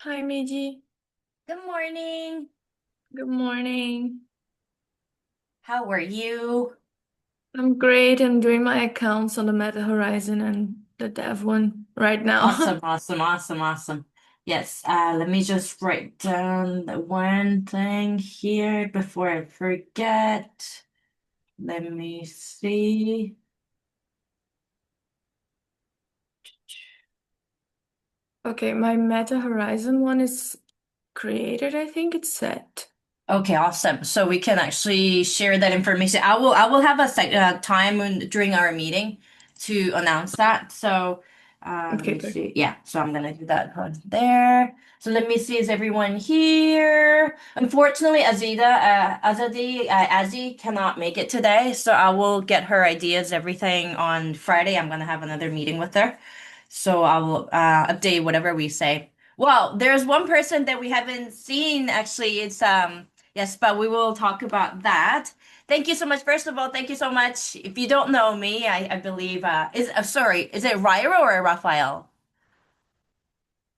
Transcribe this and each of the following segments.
Hi, Meiji. Good morning. Good morning. How are you? I'm great. I'm doing my accounts on the Meta Horizon and the Dev one right now. Awesome, awesome, awesome, awesome. Yes, let me just write down the one thing here before I forget. Let me see. Okay, my Meta Horizon one is created. I think it's set. Okay, awesome. So we can actually share that information. I will have a time during our meeting to announce that. So let Okay, me perfect. see. Yeah, so I'm gonna do that one there. So let me see, is everyone here? Unfortunately, Azadi cannot make it today, so I will get her ideas, everything on Friday. I'm gonna have another meeting with her. So I will update whatever we say. Well, there's one person that we haven't seen actually. It's Yes, but we will talk about that. Thank you so much. First of all, thank you so much. If you don't know me, I believe sorry, is it Ryro or Raphael?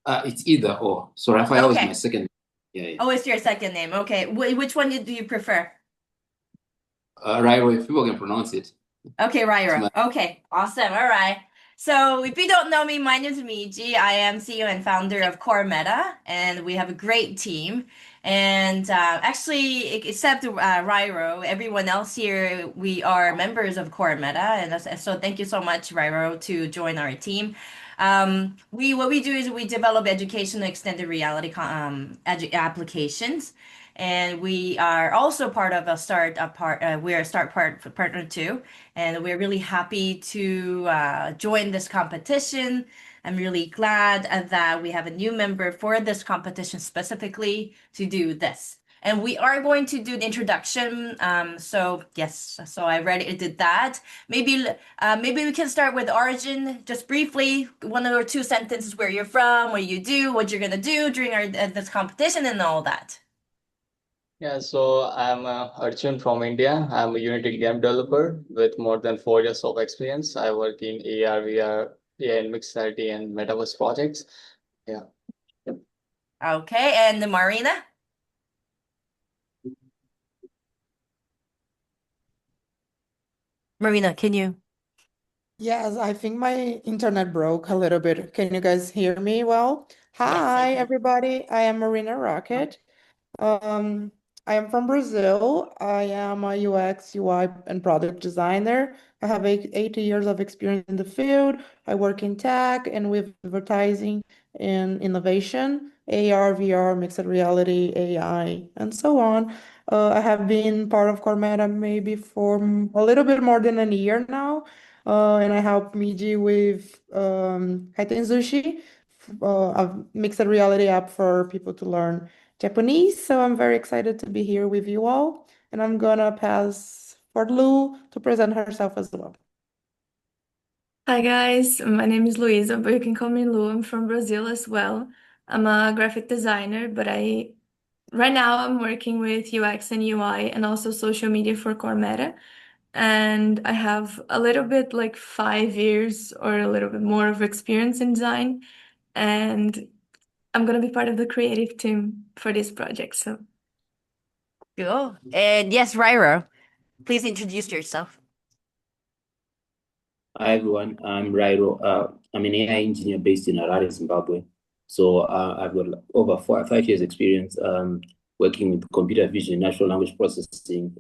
It's either or. So Raphael is my Okay. second. Yeah, yeah. Oh, it's your second name. Okay. Which one do you prefer? Rairo, if people can pronounce it. Okay, It's Ryro. my Okay, awesome. All right. So, if you don't know me, my name is Miji. I am CEO and founder of Core Meta, and we have a great team. And except Ryro, everyone else here, we are members of Core Meta. So, thank you so much, Ryro, to join our team. We what we do is we develop educational extended reality applications. And we are also part of a startup part. We're a start partner too, and we're really happy to join this competition. I'm really glad that we have a new member for this competition specifically to do this. And we are going to do the introduction. So yes, so I already did that. Maybe we can start with origin, just briefly, one or two sentences where you're from, what you do, what you're gonna do during this competition, and all that. Yeah, so I'm Arjun from India. I'm a Unity game developer with more than 4 years of experience. I work in AR, VR, AI and mixed reality and metaverse projects. Yeah. Okay, and Marina. Marina, can you? Yes, I think my internet broke a little bit. Can you guys hear me well? Yes, I Hi, can. everybody. I am Marina Rocket. Um, I am from Brazil. I am a UX, UI, and product designer. I have 80 years of experience in the field. I work in tech and with advertising and innovation, AR, VR, mixed reality, AI, and so on. I have been part of Core Meta maybe for a little bit more than a year now. And I help Miji with Kaiten Sushi, a mixed reality app for people to learn Japanese. So I'm very excited to be here with you all. And I'm gonna pass for Lu to present herself as well. Hi, guys. My name is Luisa, but you can call me Lu. I'm from Brazil as well. I'm a graphic designer, but right now I'm working with UX and UI and also social media for Core Meta. And I have a little bit like 5 years or a little bit more of experience in design. And I'm gonna be part of the creative team for this project. So, Cool. And yes, Ryro, please introduce yourself. Hi everyone. I'm Rairo. I'm an AI engineer based in Harare, Zimbabwe. So I've got over 5 years experience working with computer vision, natural language processing.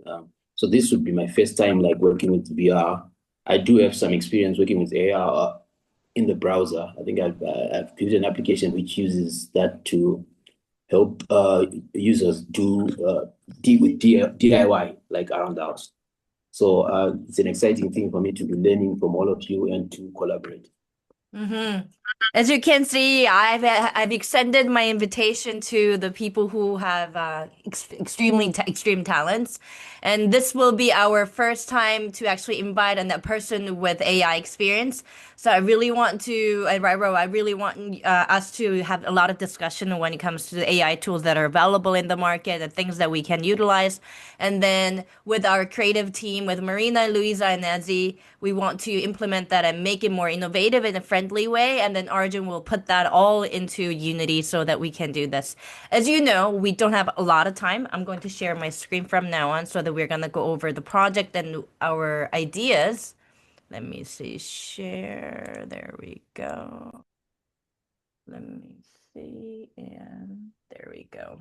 So this would be my first time like working with VR. I do have some experience working with AR in the browser. I think I've created an application which uses that to help users do DIY like around the house. So it's an exciting thing for me to be learning from all of you and to collaborate. Mm-hmm. As you can see, I've extended my invitation to the people who have extreme talents, and this will be our first time to actually invite a person with AI experience. So I really want to, and Ryro, I really want us to have a lot of discussion when it comes to the AI tools that are available in the market and things that we can utilize. And then with our creative team, with Marina, Luisa, and Nazi, we want to implement that and make it more innovative in a friendly way. And then Arjun will put that all into Unity so that we can do this. As you know, we don't have a lot of time. I'm going to share my screen from now on so that we're going to go over the project and our ideas. Let me see, share. There we go. Let me see, and there we go.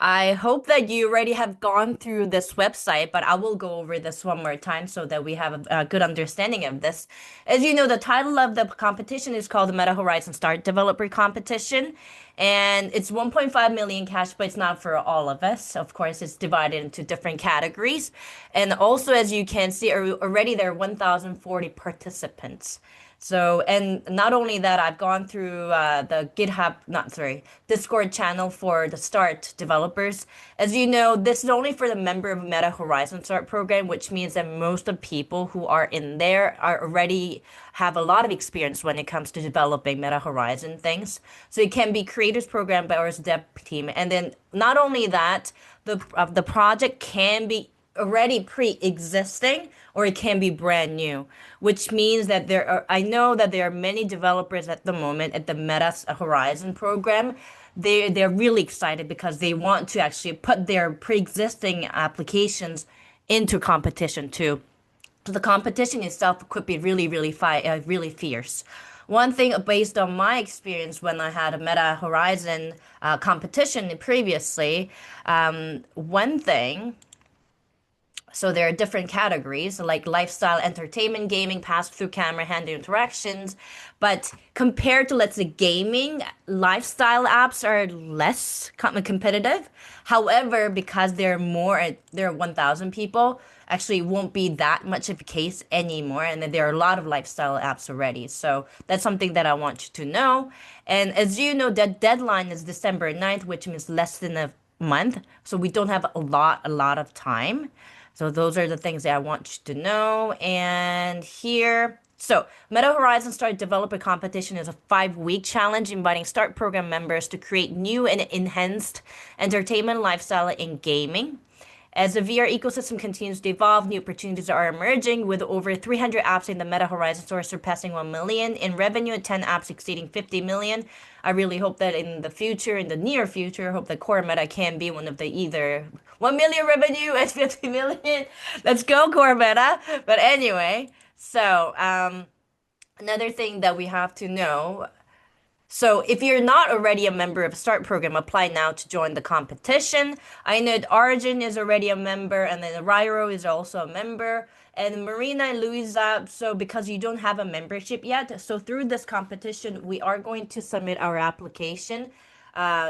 I hope that you already have gone through this website, but I will go over this one more time so that we have a good understanding of this. As you know, the title of the competition is called the Meta Horizon Start Developer Competition, and it's 1.5 million cash, but it's not for all of us. Of course, it's divided into different categories. And also, as you can see, already there are 1,040 participants. So, and not only that, I've gone through the Discord channel for the Start developers. As you know, this is only for the member of Meta Horizon Start program, which means that most of people who are in there are already have a lot of experience when it comes to developing Meta Horizon things. So it can be creators program by our dev team. And then not only that, the project can be already pre-existing or it can be brand new, which means that I know that there are many developers at the moment at the Meta Horizon program. They're really excited because they want to actually put their pre-existing applications into competition too. So the competition itself could be really fierce. One thing based on my experience when I had a Meta Horizon competition previously, one thing. So there are different categories like lifestyle, entertainment, gaming, pass-through camera, hand interactions. But compared to, let's say, gaming, lifestyle apps are less competitive. However, because there are 1,000 people, actually it won't be that much of a case anymore. And then there are a lot of lifestyle apps already. So that's something that I want you to know. And as you know, the deadline is December 9th, which means less than a month. So we don't have a lot of time. So those are the things that I want you to know. And here, so Meta Horizon Start Developer Competition is a 5-week challenge inviting Start program members to create new and enhanced entertainment, lifestyle, and gaming. As the VR ecosystem continues to evolve, new opportunities are emerging with over 300 apps in the Meta Horizon Store surpassing 1 million in revenue and 10 apps exceeding 50 million. I really hope that in the near future, I hope that Core Meta can be one of the either 1 million revenue and 50 million. Let's go, Core Meta. But anyway, so another thing that we have to know. So if you're not already a member of Start program, apply now to join the competition. I know Arjun is already a member, and then Rairo is also a member, and Marina and Luisa. So because you don't have a membership yet, so through this competition, we are going to submit our application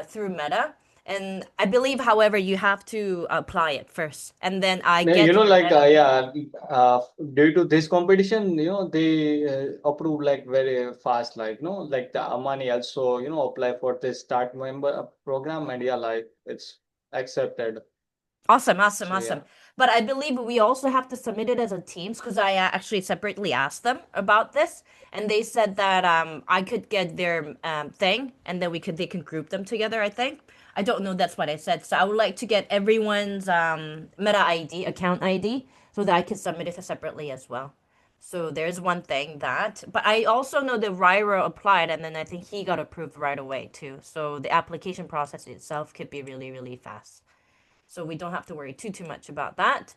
through Meta. And I believe, however, you have to apply it first, and then I Yeah, get your like Meta. due to this competition, they approved like very fast, like like the Amani also, apply for this start member program, and yeah, like it's accepted. Awesome. So yeah. But I believe we also have to submit it as a teams because I actually separately asked them about this, and they said that I could get their thing, and then they can group them together. I think I don't know. That's what I said. So I would like to get everyone's Meta ID account ID so that I can submit it separately as well. So there's one thing that, but I also know that Ryro applied, and then I think he got approved right away too. So the application process itself could be really fast. So we don't have to worry too much about that.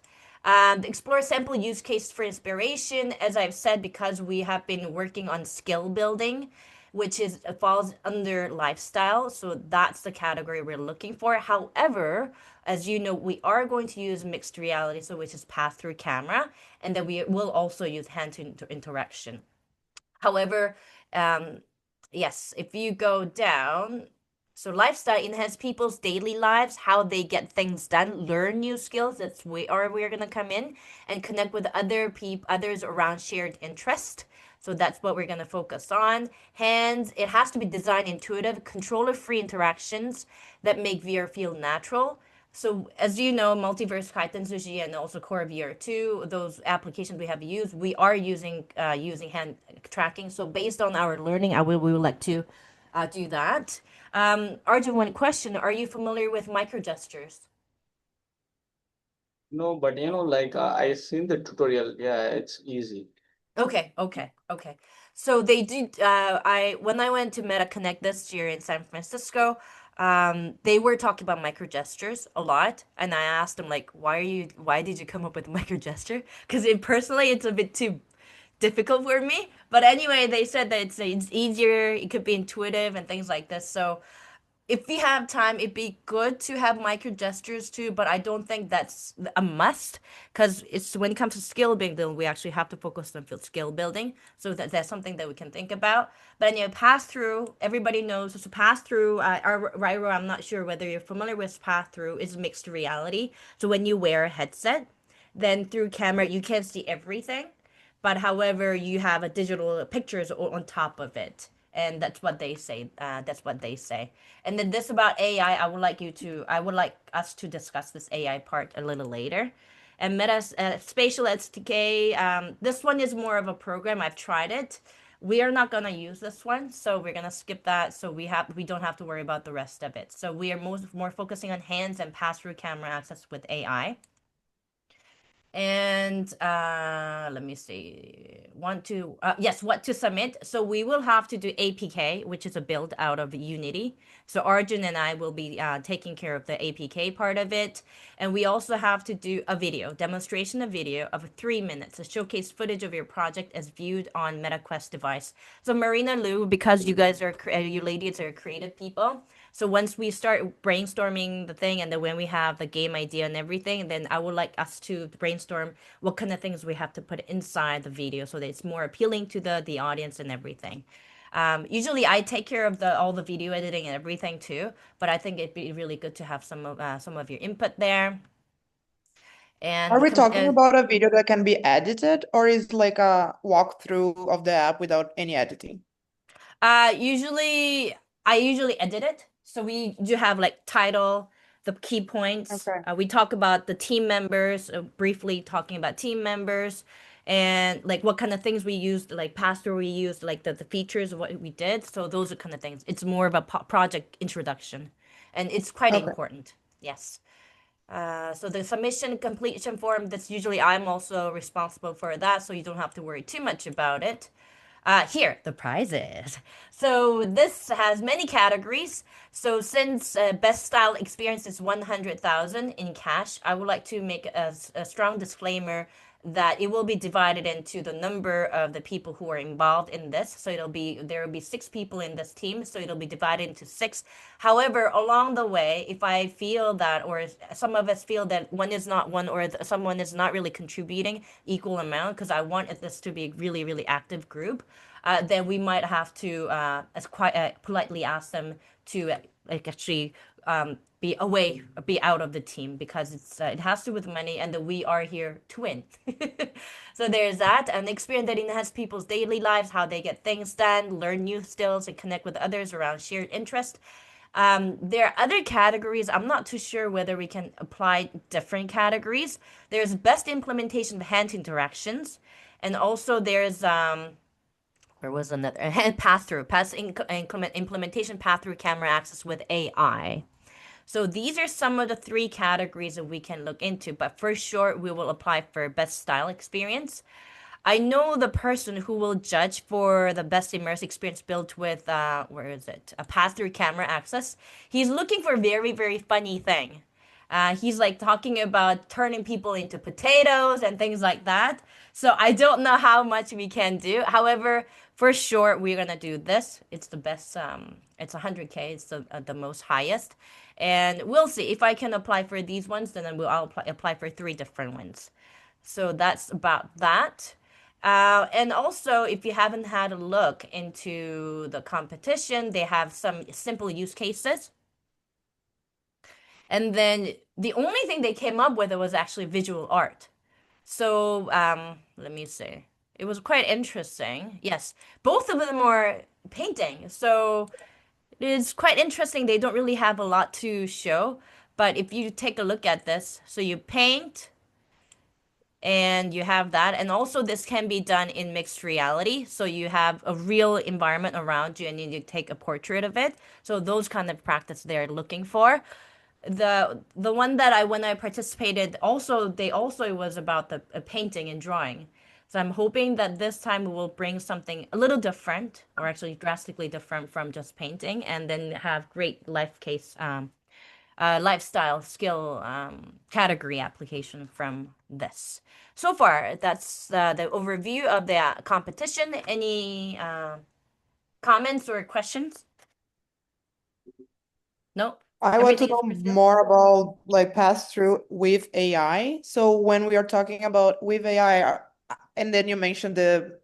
Explore sample use case for inspiration. As I've said, because we have been working on skill building, which falls under lifestyle. So that's the category we're looking for. However, as you know, we are going to use mixed reality, so which is pass-through camera, and then we will also use hand to interaction. However, yes, if you go down, so lifestyle enhance people's daily lives, how they get things done, learn new skills. That's where we're gonna come in and connect with others around shared interest. So that's what we're gonna focus on. Hands, it has to be design intuitive, controller-free interactions that make VR feel natural. So as you know, Multiverse, Kaiten Sushi, and also Core VR2, those applications we have used, we are using hand tracking. So based on our learning, we would like to do that. Arjun, one question: are you familiar with micro gestures? No, but like I seen the tutorial. Yeah, it's easy. Okay. So they did. I when I went to MetaConnect this year in San Francisco, they were talking about micro gestures a lot, and I asked them like, why did you come up with micro gesture? Because personally, it's a bit too difficult for me. But anyway, they said that it's easier, it could be intuitive and things like this. So if we have time, it'd be good to have micro gestures too, but I don't think that's a must because it's when it comes to skill building, we actually have to focus on skill building. So that's something that we can think about. But anyway, pass through, everybody knows. So pass through, Ryro, I'm not sure whether you're familiar with pass through, is mixed reality. So when you wear a headset, then through camera, you can't see everything, but however, you have a digital pictures on top of it. And that's what they say. That's what they say. And then this about AI, I would like us to discuss this AI part a little later. And Meta Spatial SDK, this one is more of a program. I've tried it. We are not gonna use this one, so we're gonna skip that. So we don't have to worry about the rest of it. So we are more focusing on hands and pass-through camera access with AI. And let me see. What to submit. So we will have to do APK, which is a build out of Unity. So Arjun and I will be taking care of the APK part of it. And we also have to do a demonstration of video of 3 minutes to showcase footage of your project as viewed on MetaQuest device. So Marina Liu, because you ladies are creative people, so once we start brainstorming the thing, and then when we have the game idea and everything, then I would like us to brainstorm what kind of things we have to put inside the video so that it's more appealing to the audience and everything. Usually I take care of all the video editing and everything too, but I think it'd be really good to have some of your input there. Are And we talking about a video that can be edited, or is like a walkthrough of the app without any editing? Usually I usually edit it. So we do have like title, the key points. Okay. We talk about the team members, briefly talking about team members and like what kind of things we used, like pastor we used, like the features of what we did. So those are kind of things. It's more of a project introduction and it's quite Okay. important. Yes. So the submission completion form, that's usually I'm also responsible for that, so you don't have to worry too much about it. Here, the prizes. So this has many categories. So since best style experience is 100,000 in cash, I would like to make a strong disclaimer that it will be divided into the number of the people who are involved in this. So there will be 6 people in this team. So it'll be divided into 6. However, along the way, if I feel that, or some of us feel that someone is not really contributing equal amount, because I want this to be a really, really active group, then we might have to, as quite politely ask them to like actually be out of the team because it has to do with money and that we are here to win. So there's that, an experience that enhances people's daily lives, how they get things done, learn new skills, and connect with others around shared interest. There are other categories. I'm not too sure whether we can apply different categories. There's best implementation of hand interactions, and also there's where was another implementation path through camera access with AI. So these are some of the 3 categories that we can look into, but for sure we will apply for best style experience. I know the person who will judge for the best immersive experience built with where is it? A pass-through camera access. He's looking for a very, very funny thing. He's like talking about turning people into potatoes and things like that. So I don't know how much we can do. However, for sure we're gonna do this. It's the best. It's 100K. It's the most highest, and we'll see if I can apply for these ones. Then I'll apply for 3 different ones. So that's about that. And also, if you haven't had a look into the competition, they have some simple use cases. And then the only thing they came up with was actually visual art. So let me see. It was quite interesting. Yes, both of them are painting. So it's quite interesting. They don't really have a lot to show. But if you take a look at this, so you paint and you have that. And also this can be done in mixed reality. So you have a real environment around you and you take a portrait of it. So those kind of practice they're looking for. The one that when I participated also it was about the painting and drawing. So I'm hoping that this time we will bring something a little different, or actually drastically different from just painting, and then have great lifestyle skill category application from this. So far, that's the overview of the competition. Any comments or questions? No? I want to Everything know is Brazil? more about like pass through with AI. So when we are talking about with AI, and then you mentioned the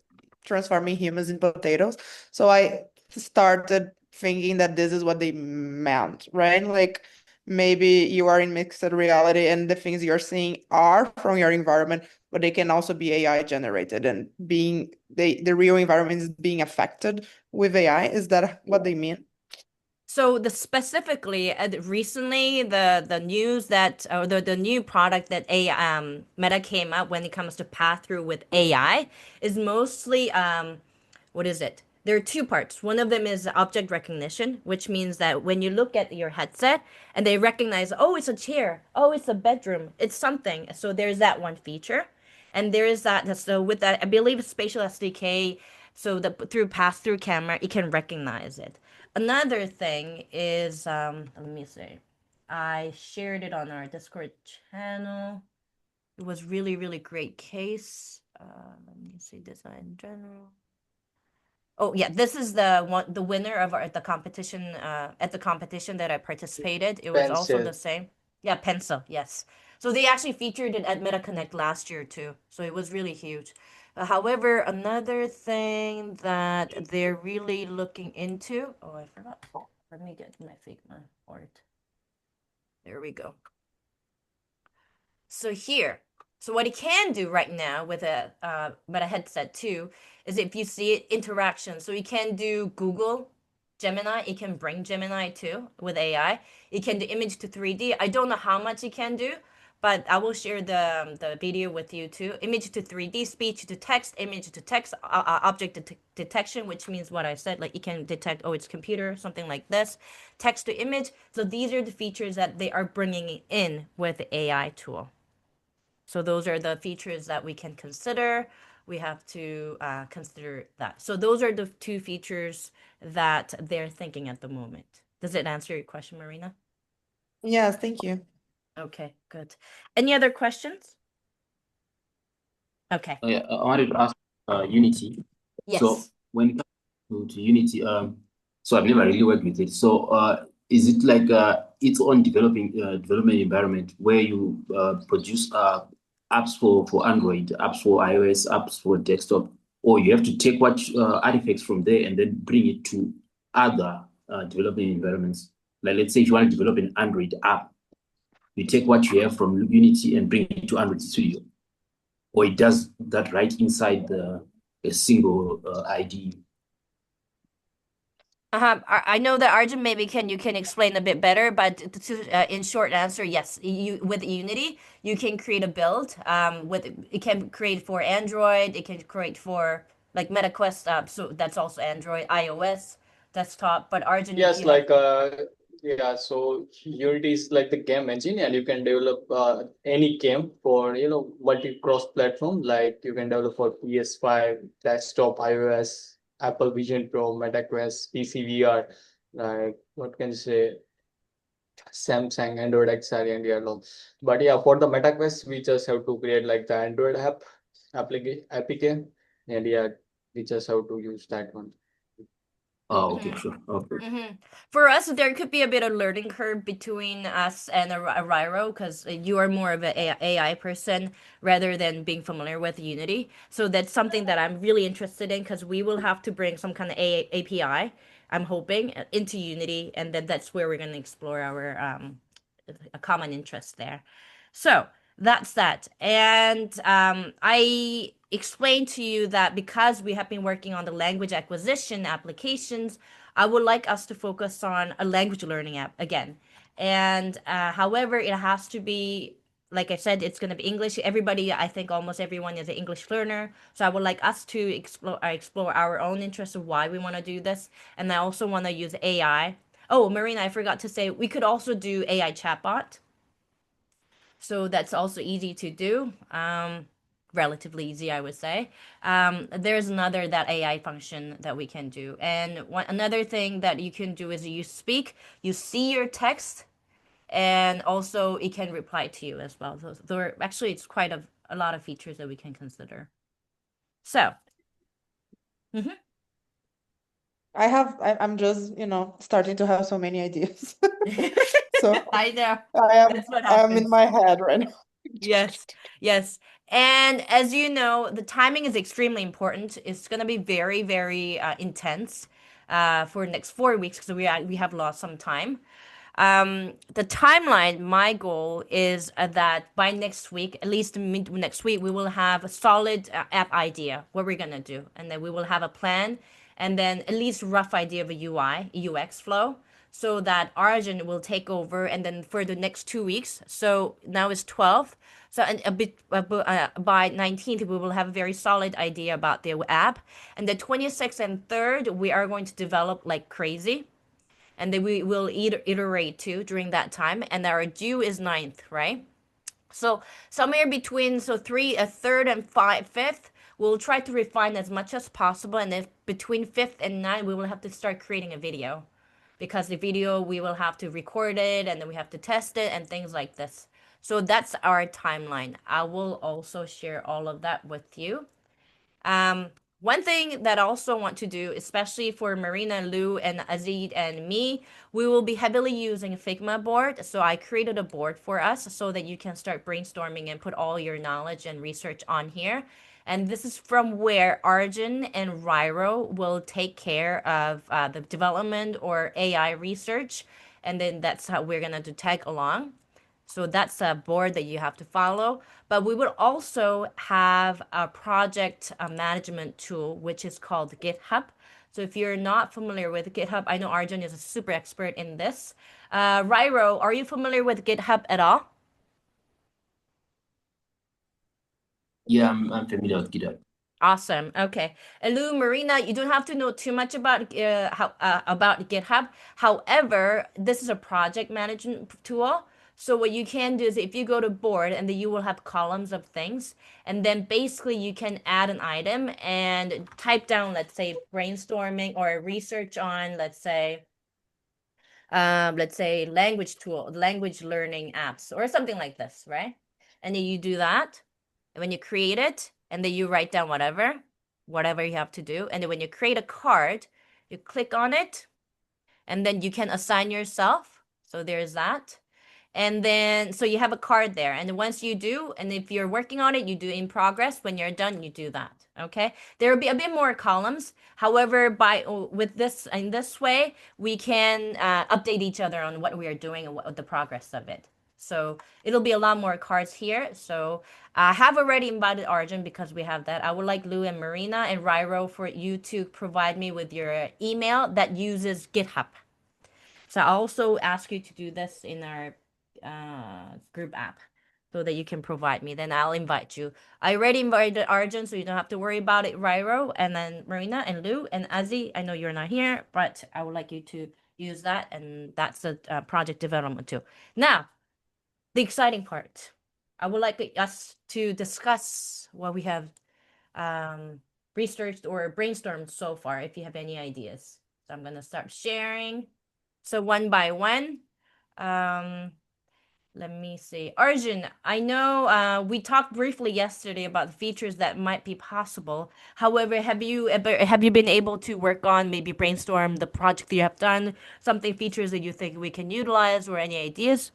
transforming humans in potatoes. So I started thinking that this is what they meant, right? Like maybe you are in mixed reality and the things you're seeing are from your environment, but they can also be AI generated and being the real environment is being affected with AI. Is that what they mean? So the specifically recently the news that or the new product that Meta came up when it comes to pass through with AI is mostly what is it? There are two parts. One of them is object recognition, which means that when you look at your headset and they recognize, oh, it's a chair, oh, it's a bedroom, it's something. So there's that one feature. And there is that, so with that, I believe spatial SDK, so the through pass-through camera, it can recognize it. Another thing is, let me see, I shared it on our Discord channel. It was really, really great case. Let me see, design general. Oh yeah, this is the winner of the competition at the competition that I participated. It was also Pencil. the same. Yeah, pencil, yes. So they actually featured it at MetaConnect last year too. So it was really huge. However, another thing that they're really looking into. Oh, I forgot. Let me get my Figma art. There we go. So here, so what it can do right now with a Meta headset too is if you see it interaction. So you can do Google Gemini. It can bring Gemini too with AI. It can do image to 3D. I don't know how much it can do, but I will share the video with you too. Image to 3D, speech to text, image to text, object detection, which means what I said, like it can detect, oh, it's computer, something like this, text to image. So these are the features that they are bringing in with the AI tool. So those are the features that we can consider. We have to consider that. So those are the two features that they're thinking at the moment. Does it answer your question, Marina? Yes, thank you. Okay, good. Any other questions? Okay. Yeah, I wanted to ask Unity. So Yes. when it comes to Unity, so I've never really worked with it. So is it like its own development environment where you produce apps for Android, apps for iOS, apps for desktop, or you have to take what artifacts from there and then bring it to other development environments? Like let's say if you want to develop an Android app, you take what you have from Unity and bring it to Android Studio, or it does that right inside a single ID. I know that Arjun maybe you can explain a bit better, but in short answer, yes. You with Unity, you can create a build. With it can create for Android. It can create for like MetaQuest app. So that's also Android, iOS, desktop. But Arjun, if Yes, you have, like yeah, so Unity is like the game engine, and you can develop any game for multi cross platform. Like you can develop for PS5, desktop, iOS, Apple Vision Pro, MetaQuest, PC VR. Like what can you say? Samsung, Android XR, and yellow. But yeah, for the MetaQuest, we just have to create like the Android application, APK, and yeah, we just have to use that one. Oh, okay, Mhm. sure. Okay. For us, there could be a bit of learning curve between us and a Ryro because you are more of an AI person rather than being familiar with Unity. So that's something that I'm really interested in because we will have to bring some kind of API, I'm hoping, into Unity, and then that's where we're going to explore our a common interest there. So that's that. And I explained to you that because we have been working on the language acquisition applications, I would like us to focus on a language learning app again. And however, it has to be, like I said, it's going to be English. Everybody, I think almost everyone is an English learner. So I would like us to explore our own interests of why we want to do this. And I also want to use AI. Oh, Marina, I forgot to say we could also do AI chatbot. So that's also easy to do. relatively easy, I would say. There's another that AI function that we can do. And another thing that you can do is you speak, you see your text, and also it can reply to you as well. So actually it's quite a lot of features that we can consider. So, mhm. I'm just, starting to have so many ideas. So I know. That's what I'm in happens. my head right now. Yes, yes. And as you know, the timing is extremely important. It's going to be very, very intense for the next 4 weeks because we have lost some time. The timeline, my goal is that by next week, at least mid next week, we will have a solid app idea, what we're gonna do, and then we will have a plan, and then at least rough idea of a UI, UX flow, so that Arjun will take over, and then for the next 2 weeks. So now it's 12th. So and a bit by 19th, we will have a very solid idea about the app, and the 26th and 3rd, we are going to develop like crazy, and then we will iterate too during that time. And our due is 9th, right? So somewhere between a third and fifth, we'll try to refine as much as possible. And then between 5th and 9th, we will have to start creating a video, because the video we will have to record it and then we have to test it and things like this. So that's our timeline. I will also share all of that with you. One thing that I also want to do, especially for Marina, Lou, and Azid and me, we will be heavily using a Figma board. So I created a board for us so that you can start brainstorming and put all your knowledge and research on here. And this is from where Arjun and Ryro will take care of the development or AI research. And then that's how we're going to tag along. So that's a board that you have to follow. But we will also have a project management tool, which is called GitHub. So if you're not familiar with GitHub, I know Arjun is a super expert in this. Ryro, are you familiar with GitHub at all? Yeah, I'm familiar with GitHub. Awesome. Okay. Elu, Marina, you don't have to know too much about about GitHub. However, this is a project management tool. So what you can do is if you go to board, and then you will have columns of things, and then basically you can add an item and type down, let's say, brainstorming or research on, let's say language learning apps or something like this, right? And then you do that, and when you create it, and then you write down whatever you have to do, and then when you create a card, you click on it, and then you can assign yourself. So there's that. And then, so you have a card there. And once you do, and if you're working on it, you do in progress. When you're done, you do that. Okay. There will be a bit more columns. However, in this way, we can update each other on what we are doing and what the progress of it. So it'll be a lot more cards here. So I have already invited Arjun because we have that. I would like Lou and Marina and Ryro for you to provide me with your email that uses GitHub. So I also ask you to do this in our group app so that you can provide me. Then I'll invite you. I already invited Arjun, so you don't have to worry about it, Ryro, and then Marina and Lou and Azzy. I know you're not here, but I would like you to use that, and that's a project development too. Now, the exciting part. I would like us to discuss what we have researched or brainstormed so far, if you have any ideas. So I'm gonna start sharing. So one by one. Let me see. Arjun, I know we talked briefly yesterday about the features that might be possible. However, have you been able to work on, maybe brainstorm the project you have done, something features that you think we can utilize, or any ideas?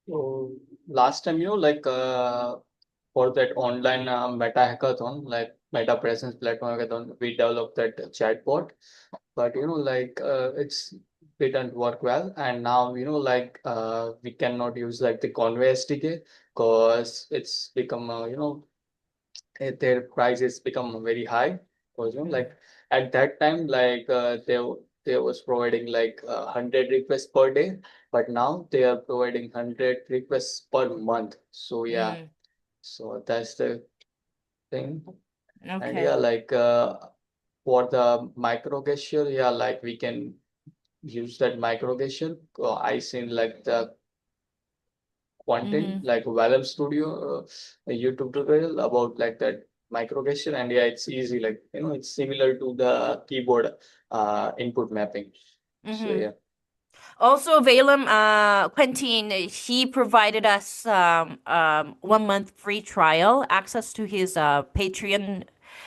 So last time, for that online Meta hackathon, like Meta Presence Platform hackathon, we developed that chatbot, but it's didn't work well, and now we cannot use like the Conway SDK because it's become their prices become very high. Because like at that time, they was providing like 100 requests per day, but now they are providing 100 requests per month. So yeah, Mm, so that's the thing. And okay. yeah, for the micro gesture, yeah, like we can use that micro gesture. I seen like the content like Vellum Studio, a YouTube tutorial about like that micro gesture, and yeah, it's easy. Like it's similar to the keyboard input mapping. So yeah. Also, Valem, Quentin, he provided us 1 month free trial access to his Patreon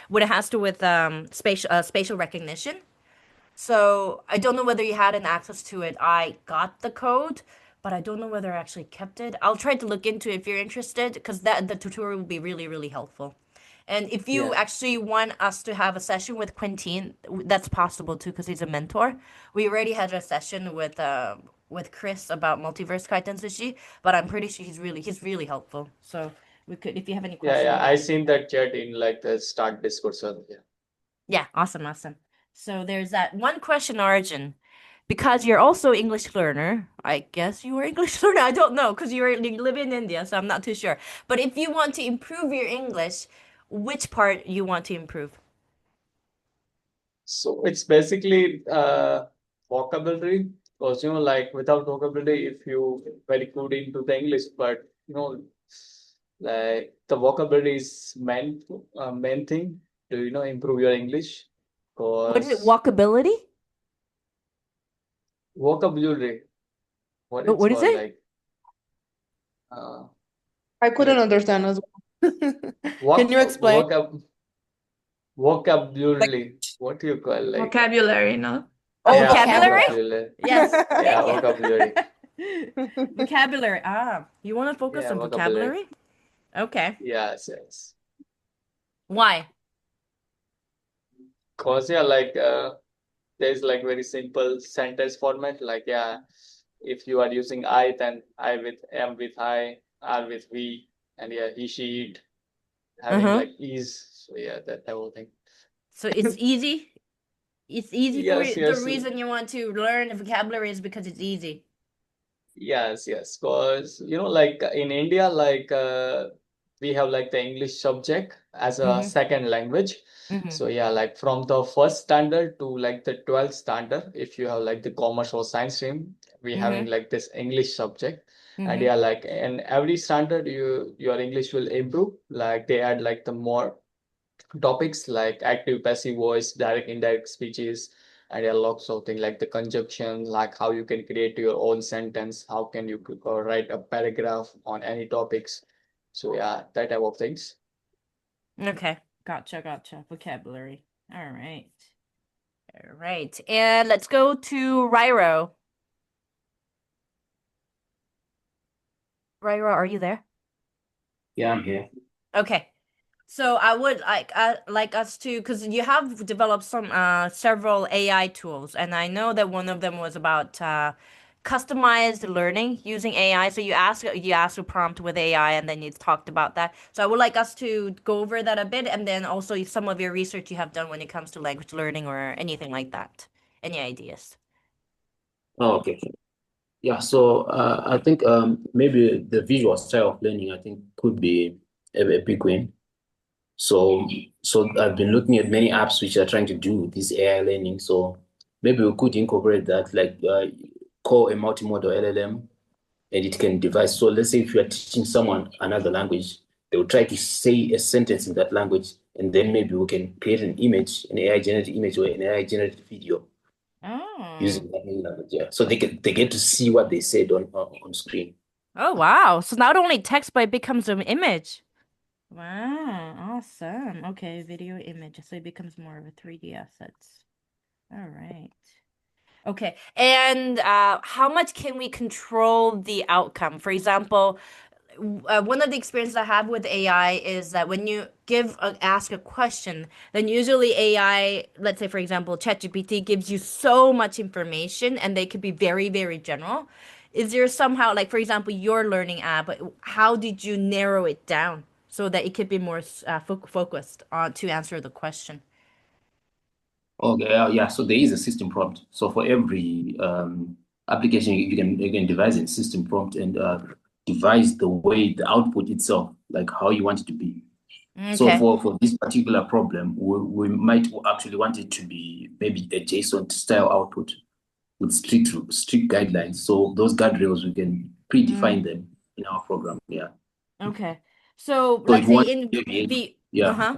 when it has to with spatial recognition. So I don't know whether you had an access to it. I got the code, but I don't know whether I actually kept it. I'll try to look into it if you're interested, because the tutorial will be really, really helpful. And if you Yeah. actually want us to have a session with Quentin, that's possible too, because he's a mentor. We already had a session with Chris about multiverse Kaiten Sushi, but I'm pretty sure he's really helpful. So we could, if you have any Yeah, questions. I seen that chat in like the start Discord server. Yeah. Yeah, awesome. So there's that one question, Arjun. Because you're also English learner, I guess you are English learner. I don't know because you live in India, so I'm not too sure. But if you want to improve your English, which part you want to improve? So it's basically vocabulary, because like without vocabulary, if you very good into the English, but like the vocabulary is main thing to improve your English, What is it? because Walkability? vocabulary, what it's What is called, it? like uh I couldn't like understand as well. Can you explain? vocabulary, what do you call, like Vocabulary, no? Oh, yeah, Vocabulary? vocabulary. Yes. Yeah, vocabulary. Vocabulary. You want to focus Yeah, on vocabulary. vocabulary? Okay. Yes. Why? Cause yeah, like there's like very simple sentence format. Like if you are using I, then I with am with I, are with we, and yeah, he, she, it, having like is. So yeah, that type of thing. So it's easy. It's easy for Yes, you. The yes. reason you want to learn vocabulary is because it's easy. Yes. Cause like in India, like we have like the English subject as a second language. So yeah, like from the first standard to like the 12th standard, if you have like the commerce or science stream, we having like this English subject. And yeah, like in every standard, your English will improve. Like they add like the more topics like active, passive voice, direct, indirect speeches, and yeah, lots of things like the conjunction, like how you can create your own sentence, how can you write a paragraph on any topics. So yeah, that type of things. Okay. Gotcha. Vocabulary. All right. And let's go to Ryro. Ryro, are you there? Yeah, I'm here. Okay. So I would like us to, because you have developed some several AI tools, and I know that one of them was about customized learning using AI. So you ask a prompt with AI, and then you talked about that. So I would like us to go over that a bit, and then also some of your research you have done when it comes to language learning or anything like that. Any ideas? Oh, okay. Yeah, so I think maybe the visual style of learning, I think, could be a big win. So I've been looking at many apps which are trying to do this AI learning. So maybe we could incorporate that, like call a multimodal LLM, and it can devise. So let's say if you are teaching someone another language, they will try to say a sentence in that language, and then maybe we can create an image, an AI generated image or an AI generated video using that new language. Yeah, so they get to see what they said on screen. Oh, wow. So not only text, but it becomes an image. Wow, awesome. Okay, video image. So it becomes more of a 3D assets. All right. Okay. And how much can we control the outcome? For example, one of the experiences I have with AI is that when you ask a question, then usually AI, let's say for example, ChatGPT gives you so much information and they could be very, very general. Is there somehow, like for example, your learning app, how did you narrow it down so that it could be more focused on to answer the question? Okay, yeah. So there is a system prompt. So for every application, you can devise a system prompt and devise the way the output itself, like how you want it to be. So Okay. for this particular problem, we might actually want it to be maybe a JSON style output with strict guidelines. So those guardrails we can predefine them, in our program. Yeah. Okay. So So it let's say won't in deviate. V, Yeah. uh-huh.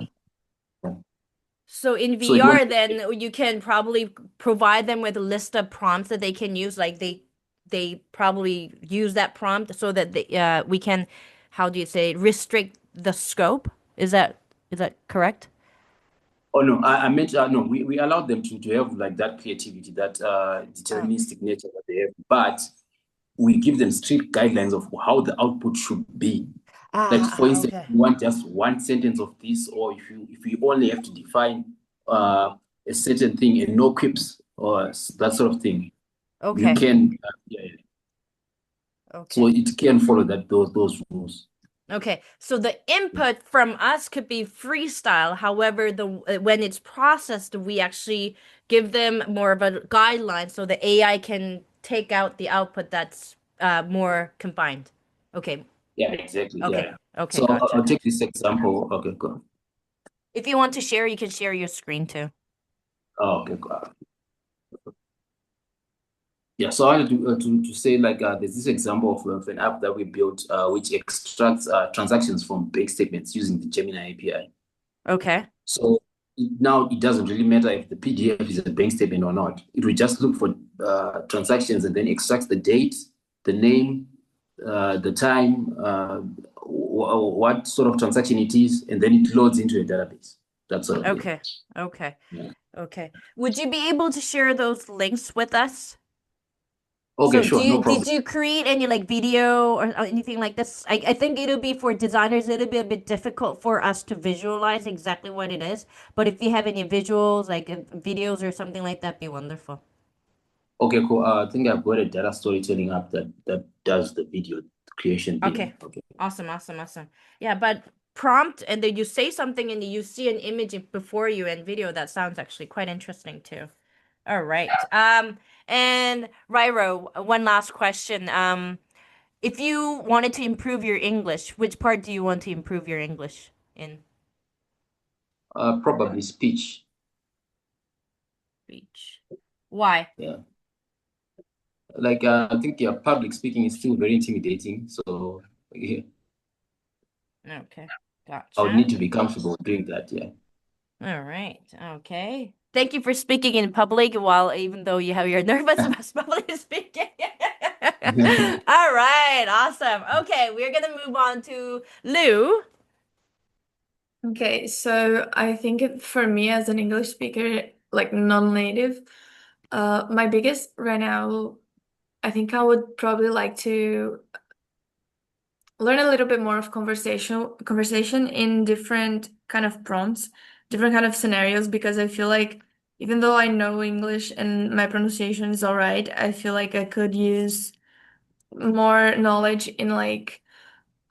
So in So it won't. VR, then you can probably provide them with a list of prompts that they can use. Like they probably use that prompt so that we can, how do you say, restrict the scope. Is that correct? Oh no, I meant no. We allowed them to have like that creativity, that Oh. deterministic nature that they have, but we give them strict guidelines of how the output should be. Like for instance, Okay. you want just one sentence of this, or if you only have to define a certain thing and no quips or that sort of thing, you Okay. can yeah. So Okay. it can follow those rules. Okay, so the input from us could be freestyle. However, the when it's processed, we actually give them more of a guideline so the AI can take out the output that's more confined. Okay, Yeah, exactly. okay, Yeah. okay, So gotcha. I'll take this example. Okay, go. If you want to share, you can share your screen too. Oh, okay, go. Yeah, so I wanted to say like there's this example of an app that we built which extracts transactions from bank statements using the Gemini API. Okay, So now it doesn't really matter if the PDF is a bank statement or not. It will just look for transactions and then extracts the date, the name, the time, what sort of transaction it is, and then it loads into a database. That sort of thing. okay, okay, Yeah. okay. Would you be able to share those links with us? Okay, So sure, no did problem. you create any like video or anything like this? I think it'll be for designers, it'll be a bit difficult for us to visualize exactly what it is. But if you have any visuals, like videos or something like that, be wonderful. Okay, cool. I think I've got a data storytelling app that does the video creation thing. Okay. Okay. Awesome, awesome, awesome. Yeah, but prompt and then you say something and you see an image before you and video, that sounds actually quite interesting too. All right. And Ryro, one last question. If you wanted to improve your English, which part do you want to improve your English in? Probably speech. Speech. Why? Yeah. Like I think public speaking is still very intimidating. So yeah, Okay. I would Gotcha. need to be comfortable doing that. Yeah. All right. Okay. Thank you for speaking in public while even though you're nervous about public speaking. All right. Awesome. Okay, we're gonna move on to Lou. Okay, so I think for me as an English speaker, like non-native, my biggest right now, I think I would probably like to learn a little bit more of conversation in different kind of prompts, different kind of scenarios, because I feel like even though I know English and my pronunciation is all right, I feel like I could use more knowledge in like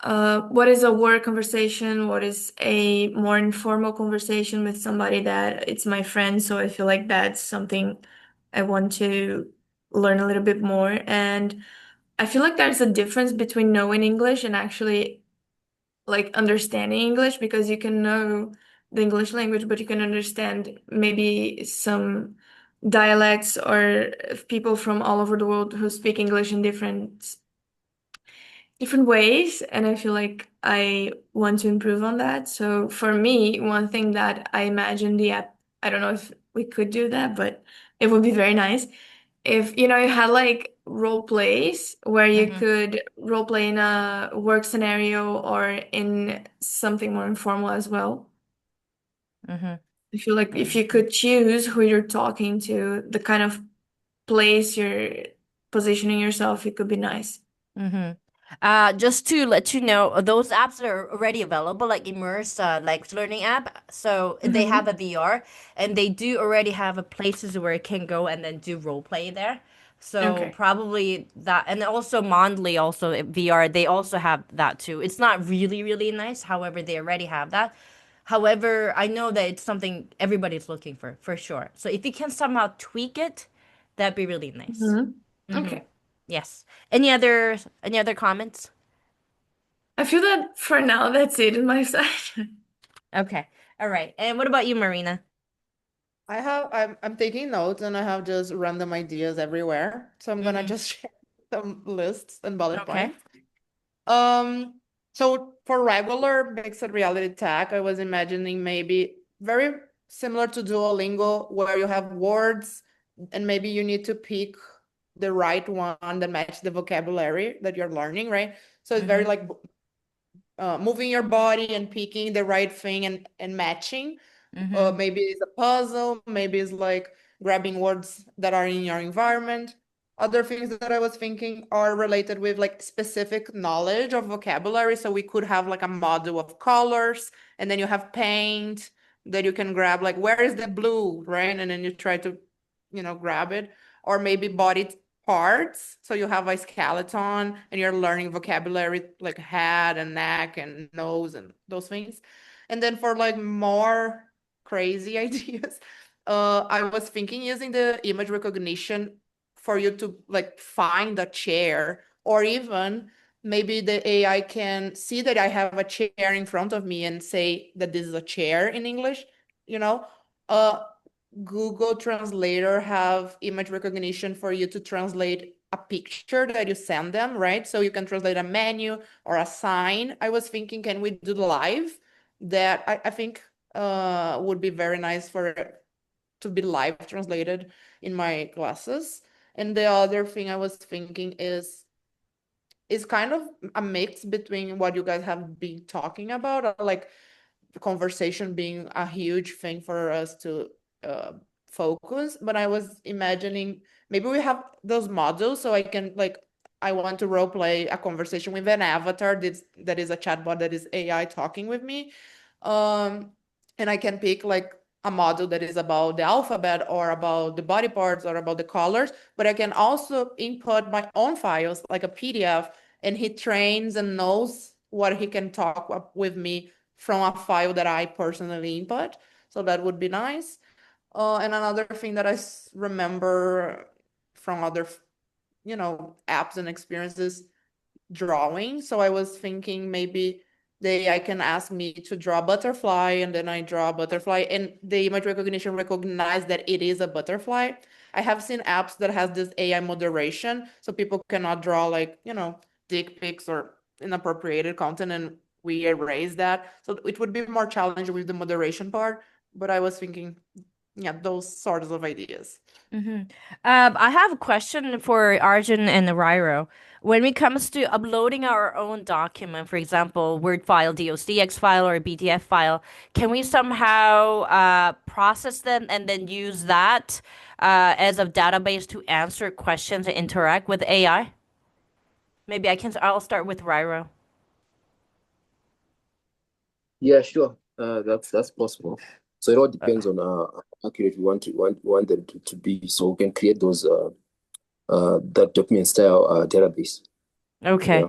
what is a work conversation, what is a more informal conversation with somebody that it's my friend. So I feel like that's something I want to learn a little bit more. And I feel like there's a difference between knowing English and actually like understanding English, because you can know the English language, but you can understand maybe some dialects or people from all over the world who speak English in different ways, and I feel like I want to improve on that. So for me, one thing that I imagine the app, I don't know if we could do that, but it would be very nice if you had like role plays where you Mm-hmm. could role play in a work scenario or in something more informal as well. Mm-hmm. I feel like if you could choose who you're talking to, the kind of place you're positioning yourself, it could be nice. Mm-hmm. Just to let you know, those apps are already available, like Immerse, like learning app. So they have a Mm-hmm. VR, and they do already have a places where it can go and then do role play there. So Okay. probably that, and also Mondly also VR, they also have that too. It's not really, really nice. However, they already have that. However, I know that it's something everybody's looking for sure. So if you can somehow tweak it, that'd be really nice. Mm-hmm. Mm-hmm. Okay. Yes. Any other comments? I feel that for now, that's it on my side. Okay. All right. And what about you, Marina? I'm taking notes and I have just random ideas everywhere. So I'm gonna Mm-hmm. just share some lists and bullet Okay. points. So for regular mixed reality tech, I was imagining maybe very similar to Duolingo, where you have words and maybe you need to pick the right one that match the vocabulary that you're learning, right? So it's very like moving your body and picking the right thing and matching. Maybe it's a puzzle, maybe it's like grabbing words that are in your environment. Other things that I was thinking are related with like specific knowledge of vocabulary. So we could have like a module of colors, and then you have paint that you can grab, like where is the blue, right? And then you try to, grab it. Or maybe body parts. So you have a skeleton and you're learning vocabulary like head and neck and nose and those things. And then for like more crazy ideas, I was thinking using the image recognition for you to like find a chair, or even maybe the AI can see that I have a chair in front of me and say that this is a chair in English, you know. Uh, Google Translator have image recognition for you to translate a picture that you send them, right? So you can translate a menu or a sign. I was thinking, can we do live? That I think would be very nice for to be live translated in my classes. And the other thing I was thinking is kind of a mix between what you guys have been talking about, like conversation being a huge thing for us to uh, focus. But I was imagining maybe we have those modules so I can like I want to role play a conversation with an avatar that is a chatbot that is AI talking with me. And I can pick like a module that is about the alphabet or about the body parts or about the colors, but I can also input my own files like a PDF, and he trains and knows what he can talk with me from a file that I personally input. So that would be nice. And another thing that I remember from other, apps and experiences, drawing. So I was thinking maybe I can ask me to draw a butterfly, and then I draw a butterfly, and the image recognition recognize that it is a butterfly. I have seen apps that has this AI moderation, so people cannot draw like, dick pics or inappropriated content, and we erase that. So it would be more challenging with the moderation part, but I was thinking, yeah, those sorts of ideas. I have a question for Arjun and Rairo. When it comes to uploading our own document, for example, Word file, DOCX file, or PDF file, can we somehow process them and then use that as a database to answer questions and interact with AI? Maybe I'll start with Rairo. Yeah, sure. That's possible. So it all depends on how accurate we want them to be. So we can create those that document style database. Okay.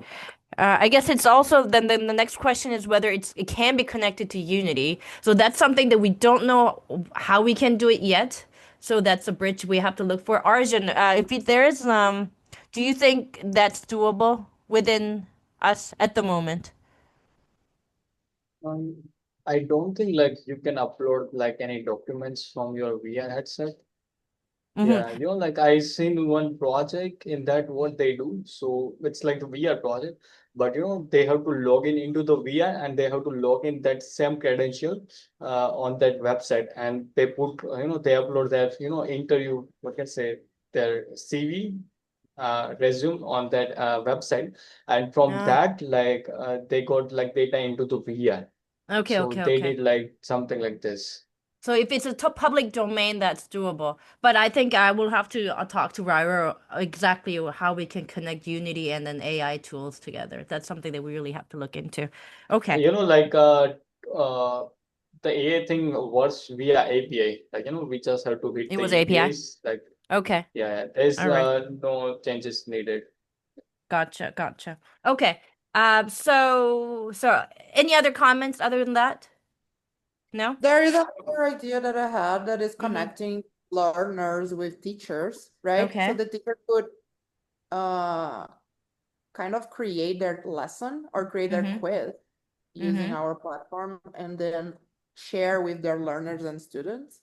Yeah. I guess it's also then the next question is whether it can be connected to Unity. So that's something that we don't know how we can do it yet. So that's a bridge we have to look for. Arjun, do you think that's doable within us at the moment? Um, I don't think like you can upload like any documents from your VR headset. Yeah, like I seen one project in that what they do. So it's like the VR project, but they have to log in into the VR and they have to log in that same credential on that website, and they put they upload their interview, what can I say, their CV resume on that website, and from Ah, that like they got like data into the VR. okay, So okay, they okay. did like something like this. So if it's a top public domain, that's doable. But I think I will have to talk to Rairo exactly how we can connect Unity and then AI tools together. That's something that we really have to look into. Okay. Like the AI thing works via API. Like, we just have to hit It the was API. APIs. Like, Okay. yeah, there's All right. no changes needed. Gotcha. Gotcha. Okay. So any other comments other than that? No? There is another idea that I had that is Mm-hmm. connecting learners with teachers, right? So Okay. the teacher could uh kind of create their lesson or create their Mm-hmm. quiz using Mm-hmm. our platform, and then share with their learners and students.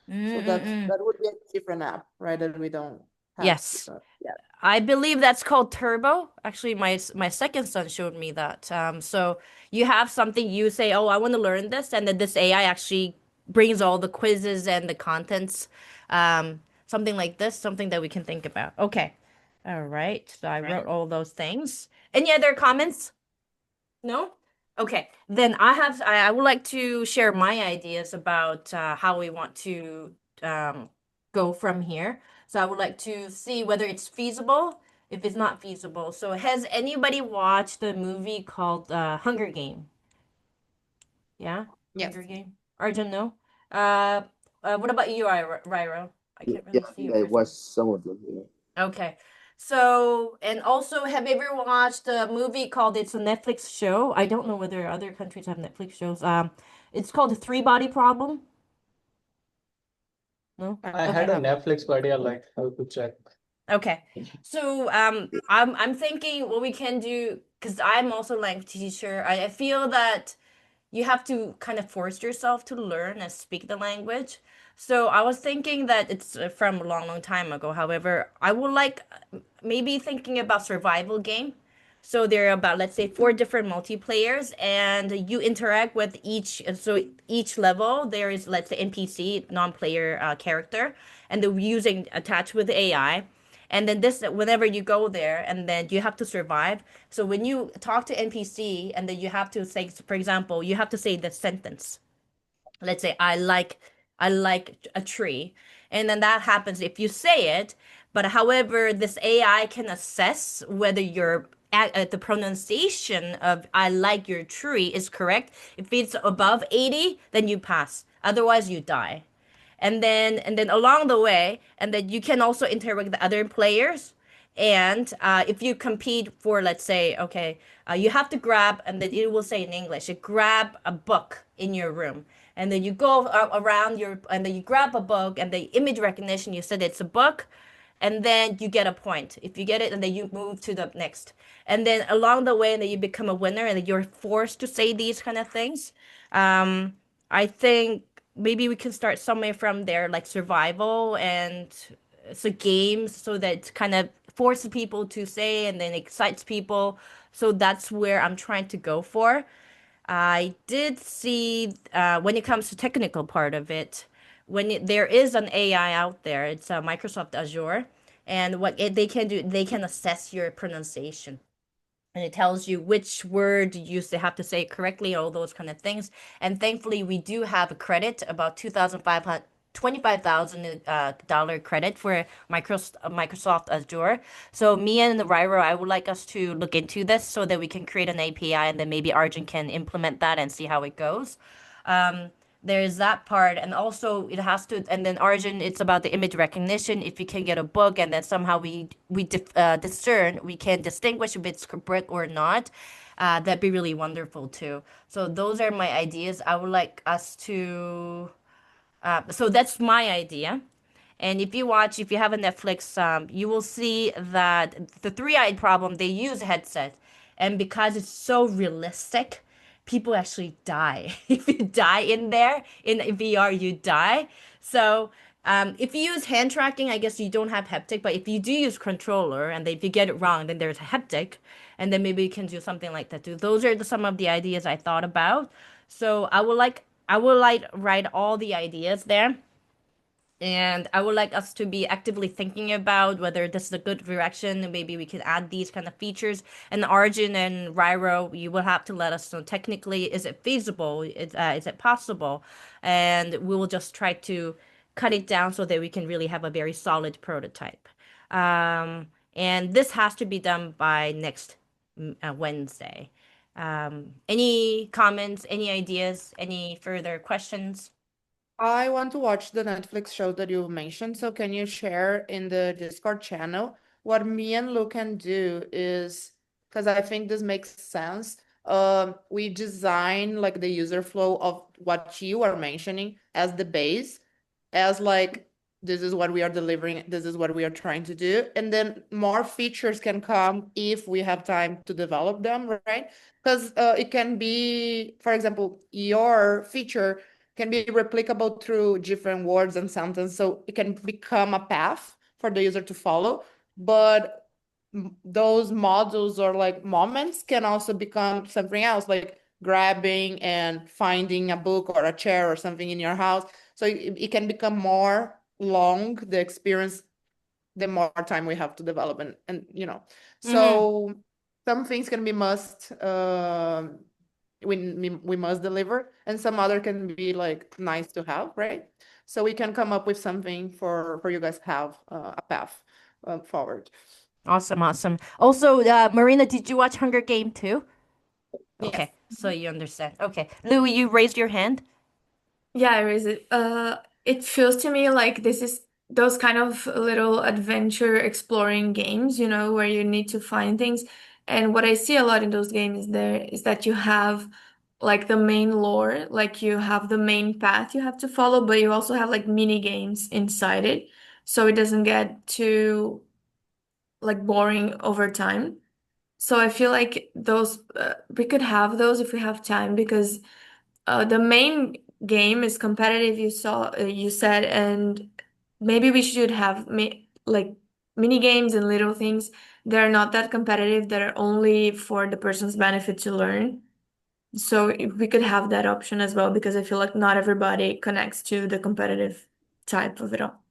So Mm-mm-mm. that would be a different app, right? That we don't have. Yes. So, yeah. I believe that's called Turbo. Actually, my second son showed me that. So you have something you say, "Oh, I want to learn this," and then this AI actually brings all the quizzes and the contents. Something like this, something that we can think about. Okay. All right. So I wrote all those things. Any other comments? No? Okay. Then I would like to share my ideas about how we want to go from here. So I would like to see whether it's feasible, if it's not feasible. So has anybody watched the movie called Hunger Game? Yeah? Yes. Hunger Game? Arjun, no? What about you, Ryro? I can't Yeah, really I see think your I picture. watched some of them. Yeah. Okay. So, and also, have you ever watched a movie called, it's a Netflix show? I don't know whether other countries have Netflix shows. It's called The Three Body Problem. No? I Okay. had a Netflix, but yeah, like how to check. Okay. So I'm thinking what we can do, because I'm also a language teacher. I feel that you have to kind of force yourself to learn and speak the language. So I was thinking that it's from a long, long time ago. However, I would like maybe thinking about survival game. So there are about, let's say, four different multiplayers, and you interact with each. So each level there is, let's say, NPC, non-player character, and they're using attached with AI. And then this, whenever you go there, and then you have to survive. So when you talk to NPC, and then you have to say, for example, you have to say the sentence. Let's say, I like a tree. And then that happens if you say it. But however, this AI can assess whether your the pronunciation of I like your tree is correct. If it's above 80, then you pass. Otherwise, you die. And then along the way, and then you can also interact with the other players. And if you compete for, let's say, okay, you have to grab, and then it will say in English, you grab a book in your room, and then you go around your, and then you grab a book, and the image recognition, you said it's a book, and then you get a point. If you get it, and then you move to the next, and then along the way, and then you become a winner, and then you're forced to say these kind of things. Um, I think maybe we can start somewhere from there, like survival and so games, so that it kind of forces people to say and then excites people. So that's where I'm trying to go for. I did see when it comes to technical part of it, there is an AI out there, it's Microsoft Azure, and they can do, they can assess your pronunciation, and it tells you which word you have to say correctly, all those kind of things. And thankfully, we do have a credit, about 2,500, $25,000 credit for Microsoft Azure. So me and Ryro, I would like us to look into this so that we can create an API, and then maybe Arjun can implement that and see how it goes. Um, there's that part, and also it has to, and then Arjun, it's about the image recognition. If you can get a book, and then somehow discern, we can distinguish if it's brick or not. That'd be really wonderful too. So those are my ideas. I would like us to. So that's my idea. And if you have a Netflix, you will see that the three-eyed problem, they use a headset. And because it's so realistic, people actually die. If you die in there, in VR, you die. So if you use hand tracking, I guess you don't have haptic. But if you do use controller, and if you get it wrong, then there's a haptic. And then maybe you can do something like that too. Those are some of the ideas I thought about. So I would like write all the ideas there, and I would like us to be actively thinking about whether this is a good direction, and maybe we could add these kind of features. And Arjun and Ryro, you will have to let us know technically, is it feasible? Is it possible? And we will just try to cut it down so that we can really have a very solid prototype. And this has to be done by next Wednesday. Any comments, any ideas, any further questions? I want to watch the Netflix show that you mentioned, so can you share in the Discord channel? What me and Lu can do is, because I think this makes sense, we design like the user flow of what you are mentioning as the base, as like this is what we are delivering, this is what we are trying to do, and then more features can come if we have time to develop them, right? Because it can be, for example, your feature can be replicable through different words and sentences, so it can become a path for the user to follow. But those modules or like moments can also become something else, like grabbing and finding a book or a chair or something in your house. So it can become more long, the experience, the more time we have to develop and so some things can be must we must deliver, and some other can be like nice to have, right? So we can come up with something for you guys to have a path forward. Awesome, awesome. Also, Marina, did you watch Hunger Game too? Yes. Okay, so you understand. Okay, Louis, you raised your hand. Yeah, I raise it. It feels to me like this is those kind of little adventure exploring games, where you need to find things. And what I see a lot in those games there is that you have like the main lore, like you have the main path you have to follow, but you also have like mini games inside it, so it doesn't get too like boring over time. So I feel like those we could have those if we have time because the main game is competitive, you said, and maybe we should have like mini games and little things. They're not that competitive. They're only for the person's benefit to learn. So if we could have that option as well because I feel like not everybody connects to the competitive type of it all.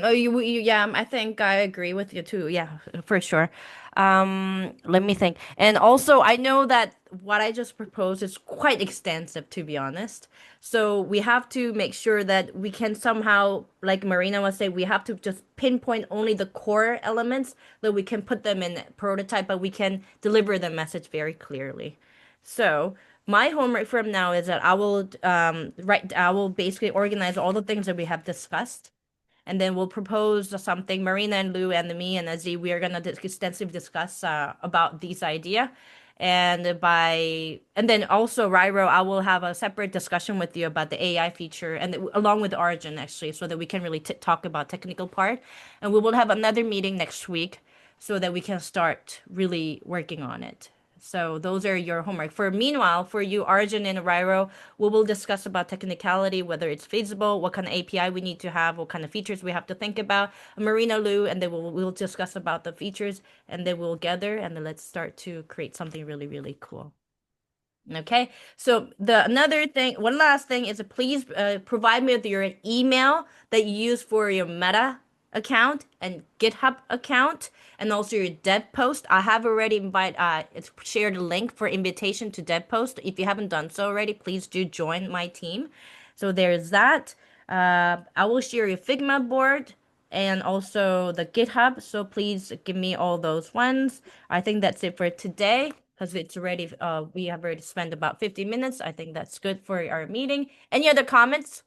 Oh, yeah, I think I agree with you too. Yeah, for sure. Let me think. And also, I know that what I just proposed is quite extensive, to be honest. So we have to make sure that we can somehow, like Marina was saying, we have to just pinpoint only the core elements that we can put them in prototype, but we can deliver the message very clearly. So my homework from now is that I will basically organize all the things that we have discussed, and then we'll propose something. Marina and Lou and me and Aziz, we are gonna extensively discuss about this idea, and then also Ryro, I will have a separate discussion with you about the AI feature and along with Arjun actually, so that we can really talk about technical part, and we will have another meeting next week so that we can start really working on it. So those are your homework. Meanwhile, for you, Arjun and Ryro, we will discuss about technicality, whether it's feasible, what kind of API we need to have, what kind of features we have to think about. Marina, Lou, and then we'll discuss about the features, and then we'll gather, and then let's start to create something really, really cool. Okay, so one last thing is please provide me with your email that you use for your Meta account and GitHub account, and also your dev post. I have already it's shared a link for invitation to dev post. If you haven't done so already, please do join my team. So there's that. I will share your Figma board and also the GitHub. So please give me all those ones. I think that's it for today because we have already spent about 50 minutes. I think that's good for our meeting. Any other comments?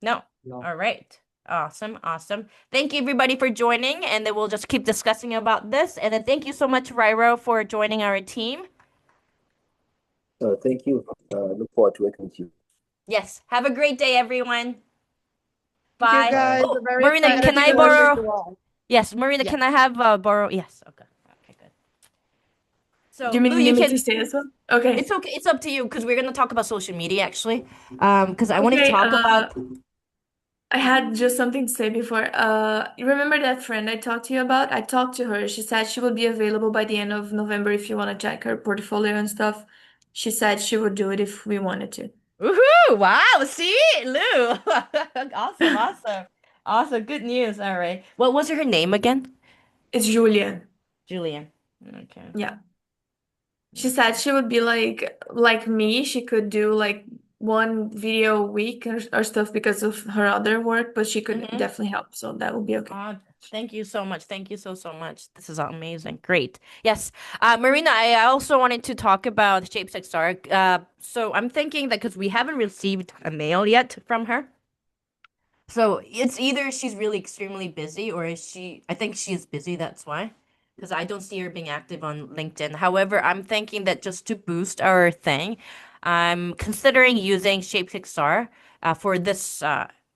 No. No. All right. Awesome. Awesome. Thank you everybody for joining, and then we'll just keep discussing about this. And then thank you so much, Ryro, for joining our team. Thank you. Look forward to working with you. Yes. Have a great day, everyone. Thank you Bye. guys. Oh, I'm very Marina, excited can to I work with borrow? you all. Yes, Marina, Yeah. can I have borrow? Yes. Okay. Okay, good. So, Do you Lou, need you me can. to stay as well? Okay. It's okay. It's up to you because we're gonna talk about social media actually. Because I want to Okay, talk about. I had just something to say before. You remember that friend I talked to you about? I talked to her. She said she would be available by the end of November if you want to check her portfolio and stuff. She said she would do it if we wanted to. Woohoo! Wow. See, Lou. Awesome. Awesome. Awesome. Good news. All right. What was her name again? It's Julia. Julian. Okay. Yeah. She said she would be like me. She could do like one video a week or stuff because of her other work, but she could Mm-hmm. definitely help. So that would be okay. Thank you so much. Thank you so much. This is amazing. Great. Yes. Marina, I also wanted to talk about ShapeSexR. So I'm thinking that because we haven't received a mail yet from her. So it's either she's really extremely busy or I think she's busy, that's why. Because I don't see her being active on LinkedIn. However, I'm thinking that just to boost our thing, I'm considering using ShapeSexR for this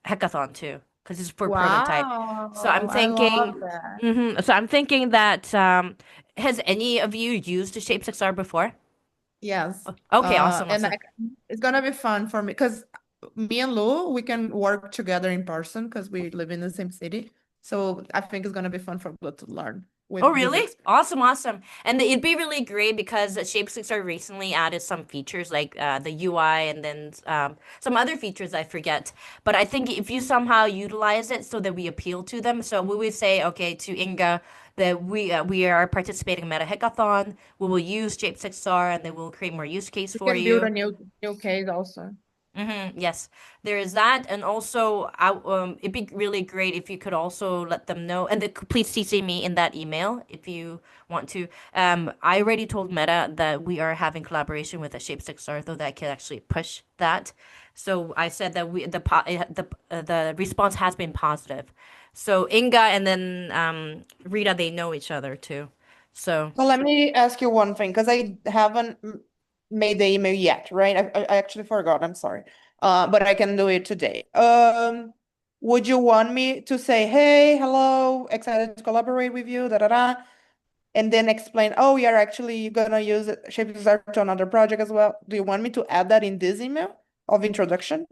hackathon too, because it's for prototype. So I'm Wow, I love thinking, that. so I'm thinking that has any of you used ShapeSexR before? Yes. Okay, awesome, And awesome. it's gonna be fun for me because me and Lou, we can work together in person because we live in the same city. So I think it's gonna be fun for Blue to learn Oh, with this really? experience. Awesome, awesome. And it'd be really great because Shape6 recently added some features like the UI and then some other features I forget. But I think if you somehow utilize it so that we appeal to them, so we would say, okay, to Inga that we are participating in Meta Hackathon, we will use Shape6 and then we'll create more use case We for can build you. a new case also. Yes, there is that, and also, it'd be really great if you could also let them know, and please CC me in that email if you want to. I already told Meta that we are having collaboration with the Shape6 so that I can actually push that. So I said that the response has been positive. So Inga and then Rita, they know each other too. So. So let me ask you one thing, because I haven't made the email yet, right? I actually forgot, I'm sorry. But I can do it today. Would you want me to say, hey, hello, excited to collaborate with you, da da da, and then explain, oh, we are actually gonna use Shape2 to another project as well? Do you want me to add that in this email of introduction?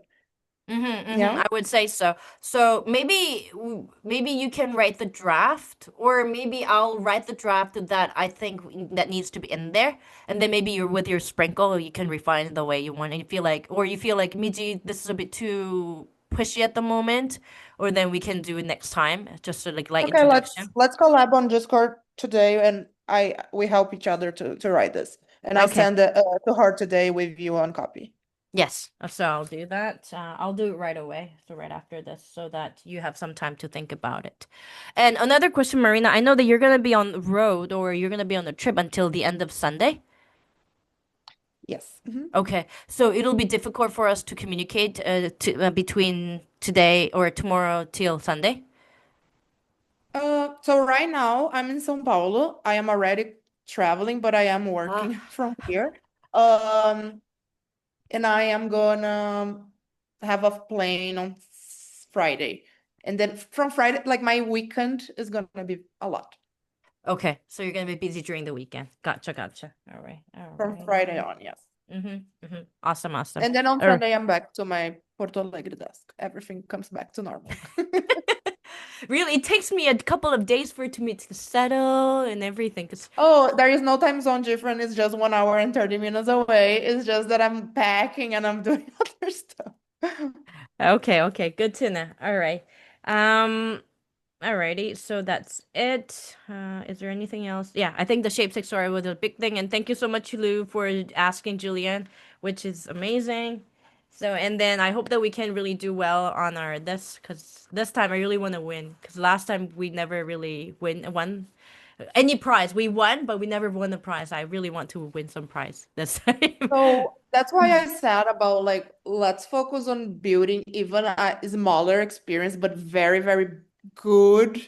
Yeah? I would say so. So maybe you can write the draft, or maybe I'll write the draft that I think that needs to be in there, and then maybe you're with your sprinkle, you can refine it the way you want. And you feel like, or you feel like, Miji, this is a bit too pushy at the moment, or then we can do it next time, just a like light Okay, let's introduction. collab on Discord today, and we help each other to write this. And I Okay. send it to her today with you on copy. Yes, so I'll do that. I'll do it right away, so right after this, so that you have some time to think about it. And another question, Marina, I know that you're gonna be on the road or you're gonna be on the trip until the end of Sunday. Yes. Okay, so it'll be difficult for us to communicate between today or tomorrow till Sunday. So right now I'm in São Paulo. I am already traveling, but I am Ah, working from here. Um, and I am gonna have a plane on Friday. And then from Friday, like my weekend is gonna be a lot okay, so you're gonna be busy during the weekend. Gotcha, gotcha. All from right. Friday on, yes. Awesome, awesome. And then on All right. Sunday I'm back to my Porto Alegre desk. Everything comes back to normal. Really, it takes me a couple of days for it to settle and everything. 'Cause Oh, there is no time zone difference. It's just 1 hour and 30 minutes away. It's just that I'm packing and I'm doing other stuff. okay, good to know. All right. Um, Alrighty, so that's it. Is there anything else? Yeah, I think the Shape6 story was a big thing, and thank you so much, Lou, for asking Julian, which is amazing. So, and then I hope that we can really do well on our this, because this time I really want to win. Because last time we never really won any prize. We won, but we never won the prize. I really want to win some prize this time. So that's why I said about like let's focus on building even a smaller experience, but very, very good.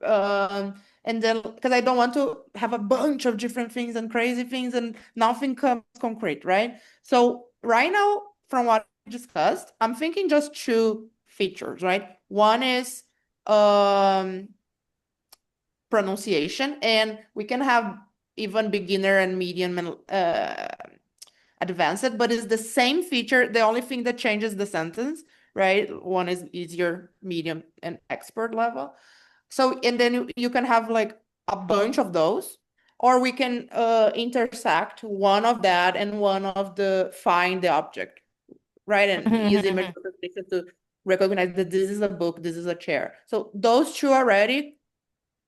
And then because I don't want to have a bunch of different things and crazy things and nothing comes concrete, right? So right now, from what we discussed, I'm thinking just two features, right? One is pronunciation, and we can have even beginner and medium and advanced, but it's the same feature. The only thing that changes the sentence, right? One is easier, medium, and expert level. So, and then you can have like a bunch of those, or we can intersect one of that and one of the find the object, right? And use image recognition to recognize that this is a book, this is a chair. So those two already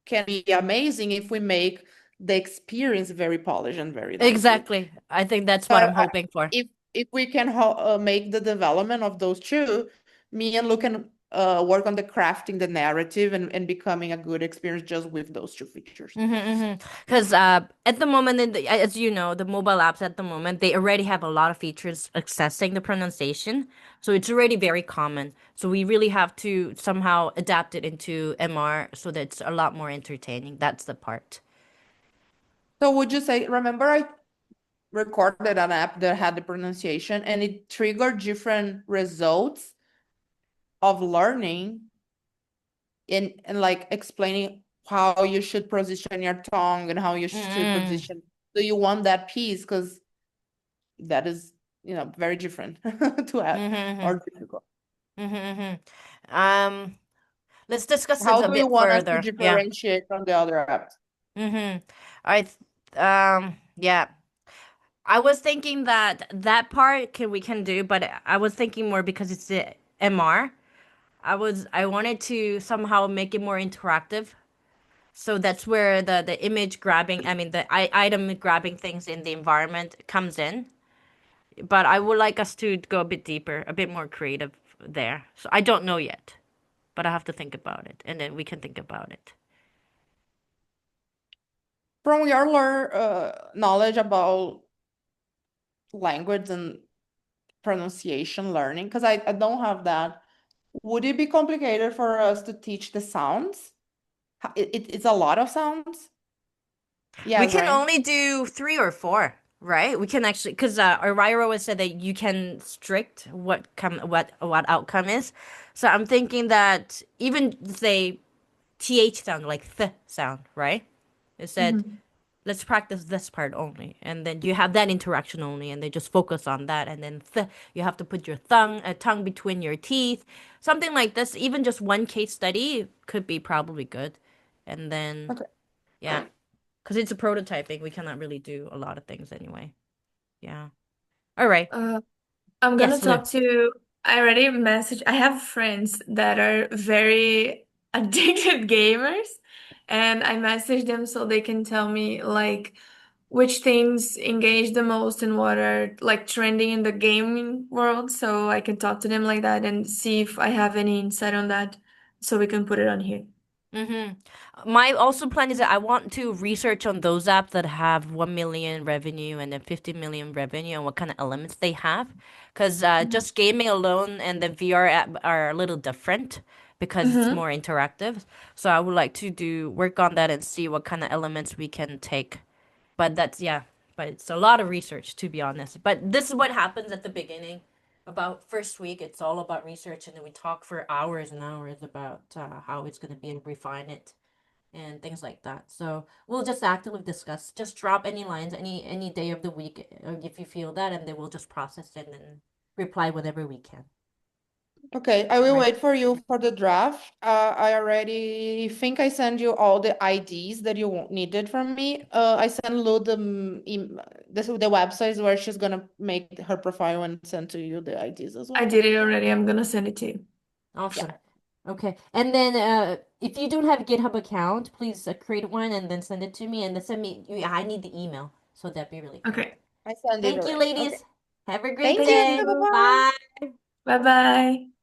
can be amazing if we make the experience very polished and very nicely. Exactly. I think that's what I'm hoping for. If we can make the development of those two, me and Luke can work on the crafting the narrative and becoming a good experience just with those two features. Because at the moment, as you know, the mobile apps at the moment, they already have a lot of features accessing the pronunciation. So it's already very common. So we really have to somehow adapt it into MR so that it's a lot more entertaining. That's the part. So would you say, remember I recorded an app that had the pronunciation and it triggered different results of learning and like explaining how you should position your tongue and how you should position. Do you want that piece? Because that is, very different to add or difficult. Um, Let's discuss this How a do you bit want us to further. Yeah. differentiate from the other apps? Mm-hmm. Yeah. I was thinking that that part we can do, but I was thinking more because it's the MR. I wanted to somehow make it more interactive. So that's where the image grabbing, I mean the item grabbing things in the environment comes in. But I would like us to go a bit deeper, a bit more creative there. So I don't know yet, but I have to think about it, and then we can think about it. From your knowledge about language and pronunciation learning, because I don't have that, would it be complicated for us to teach the sounds? It's a lot of sounds? We Yes, can right? only do 3 or 4, right? We can actually, because Ariro has said that you can strict what outcome is. So I'm thinking that even say th sound, like th sound, right? It said Mhm. let's practice this part only, and then you have that interaction only, and they just focus on that, and then you have to put your tongue between your teeth, something like this. Even just one case study could be probably good, and then Okay. yeah, because it's a prototyping, we cannot really do a lot of things anyway. Yeah. All right. Uh, I'm gonna Yes, Lou. talk to, I already messaged, I have friends that are very addicted gamers, and I messaged them so they can tell me like which things engage the most and what are like trending in the gaming world, so I can talk to them like that and see if I have any insight on that so we can put it on here. My also plan is that I want to research on those apps that have 1 million revenue and then 50 million revenue and what kind of elements they have. Because just gaming alone and the VR app are a little different because it's Mm-hmm. more interactive. So I would like to do work on that and see what kind of elements we can take. But yeah, but it's a lot of research to be honest. But this is what happens at the beginning. About first week, it's all about research, and then we talk for hours and hours about how it's going to be and refine it and things like that. So we'll just actively discuss. Just drop any lines any day of the week if you feel that, and then we'll just process it and reply whenever we can. Okay, I will Right. wait for you for the draft. I already think I sent you all the IDs that you needed from me. I sent Lu the websites where she's gonna make her profile and send to you the IDs as I well. did it already. I'm gonna send it to you. Yeah. Awesome. Okay. And then if you don't have a GitHub account, please create one and then send it to me and then send me. I need the email, so that'd be really great. Okay. I sent it Thank you, already. Okay. ladies. Have a great Thank you. Thank day. you. Bye-bye. Bye. Bye bye.